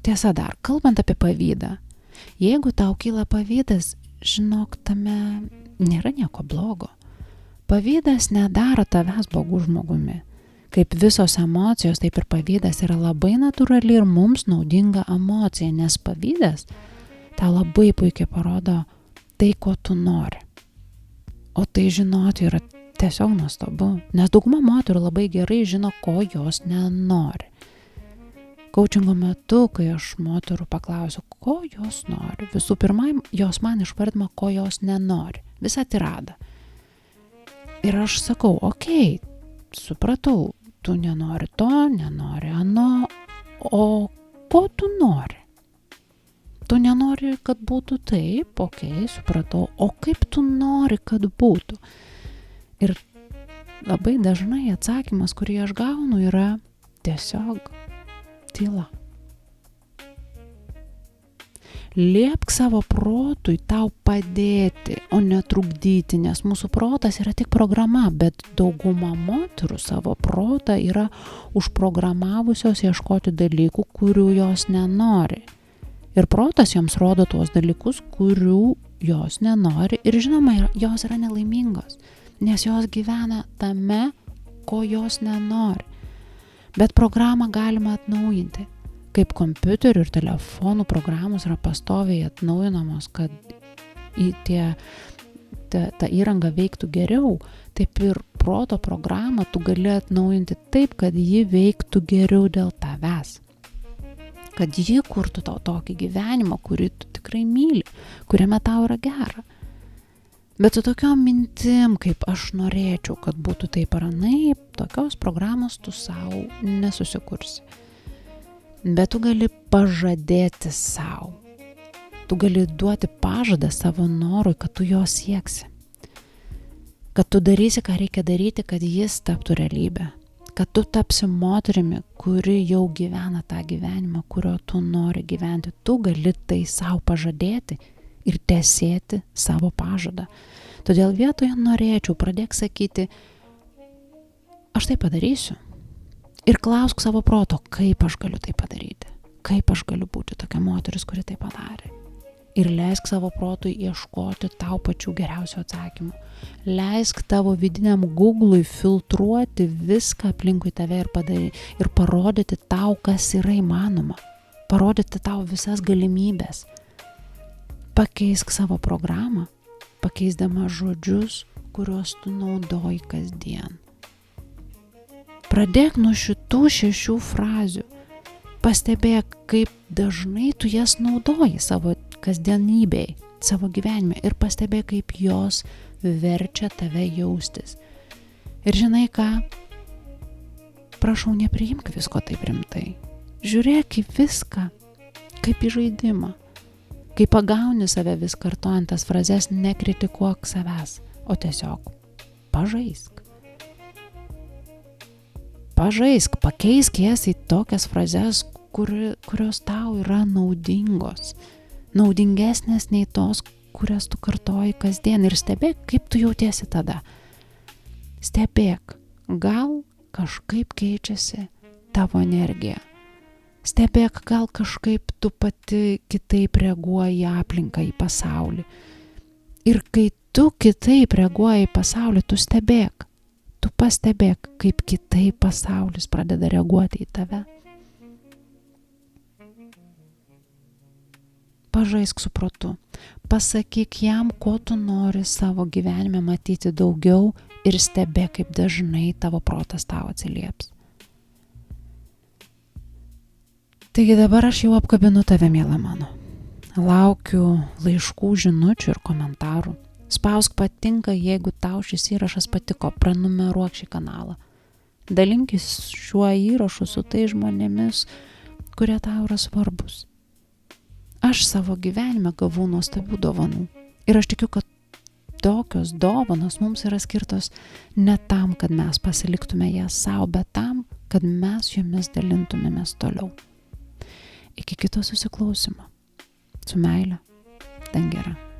Tiesa dar, kalbant apie pavydą, jeigu tau kyla pavydas, žinok, tame nėra nieko blogo. Pavydas nedaro tavęs blogų žmogumi. Kaip visos emocijos, taip ir pavydas yra labai natūrali ir mums naudinga emocija, nes pavydas tau labai puikiai parodo tai, ko tu nori. O tai žinoti yra tiesiog nuostabu, nes dauguma moterų labai gerai žino, ko jos nenori. Koučingo metu, kai aš moterų paklausiu, ko jos nori, visų pirma, jos man išvardino, ko jos nenori. Visą tiradą. Ir aš sakau, okei, supratau, tu nenori to, nenori ano, o ko tu nori? Tu nenori, kad būtų taip, okei, supratau, o kaip tu nori, kad būtų? Ir labai dažnai atsakymas, kurį aš gaunu, yra tiesiog tyla. Liepk savo protui tau padėti, o netrukdyti, nes mūsų protas yra tik programa, bet dauguma moterų savo protą yra užprogramavusios ieškoti dalykų, kurių jos nenori. Ir protas joms rodo tuos dalykus, kurių jos nenori, ir žinoma, jos yra nelaimingos, nes jos gyvena tame, ko jos nenori. Bet programą galima atnaujinti. Kaip kompiuterių ir telefonų programos yra pastoviai atnaujinamos, kad ta įranga veiktų geriau, taip ir proto programą tu gali atnaujinti taip, kad ji veiktų geriau dėl tavęs. Kad ji kurtų tau tokį gyvenimą, kurį tu tikrai myli, kuriame tau yra gera. Bet su tokiom mintim, kaip aš norėčiau, kad būtų taip ar anaip, tokios programos tu savo nesusikursi. Bet tu gali pažadėti savo. Tu gali duoti pažadą savo norui, kad tu jo sieksi. Kad tu darysi, ką reikia daryti, kad jis taptų realybę. Kad tu tapsi moterimi, kuri jau gyvena tą gyvenimą, kurio tu nori gyventi. Tu gali tai savo pažadėti ir tesėti savo pažadą. Todėl vietoje norėčiau pradėk sakyti, aš tai padarysiu. Ir klausk savo proto, kaip aš galiu tai padaryti. Kaip aš galiu būti tokia moteris, kuri tai padarė. Ir leisk savo protui ieškoti tau pačių geriausių atsakymų. Leisk tavo vidiniam Google'ui filtruoti viską aplinkui tave ir parodyti tau, kas yra įmanoma. Parodyti tau visas galimybės. Pakeisk savo programą, pakeisdama žodžius, kuriuos tu naudoji kasdien. Pradėk nuo šitų 6 frazių. Pastebėk, kaip dažnai tu jas naudoji savo kasdienybėj, savo gyvenime, ir pastebėk, kaip jos verčia tave jaustis. Ir žinai ką? Prašau, nepriimk visko taip rimtai. Žiūrėk į viską, kaip į žaidimą. Kai pagauni save vis kartojant tas frazes, nekritikuok savęs, o tiesiog pažaisk. Pažaisk, pakeisk jas į tokias frazes, kurios tau yra naudingos. Naudingesnės nei tos, kurias tu kartoji kasdien, ir stebėk, kaip tu jautiesi tada. Stebėk, gal kažkaip keičiasi tavo energija. Stebėk, gal kažkaip tu pati kitaip reaguoji į aplinką, į pasaulį. Ir kai tu kitaip reaguoji į pasaulį, tu stebėk. Tu pastebėk, kaip kitaip pasaulis pradeda reaguoti į tave. pažaisk su protu. Pasakyk jam, ko tu nori savo gyvenime matyti daugiau ir stebėk, kaip dažnai tavo protas tau atsilieps. Taigi dabar aš jau apkabinu tave, miela mano. Laukiu laiškų, žinučių ir komentarų. Spausk patinka, jeigu tau šis įrašas patiko, prenumeruok šį kanalą. Dalinkis šiuo įrašu su tai žmonėmis, kurie tau yra svarbus. Aš savo gyvenime gavau nuostabių dovanų ir aš tikiu, kad tokios dovanos mums yra skirtos ne tam, kad mes pasiliktume jas savo, bet tam, kad mes jomis dalintumėmės toliau. Iki kito susiklausimo. Su meile, Dangera.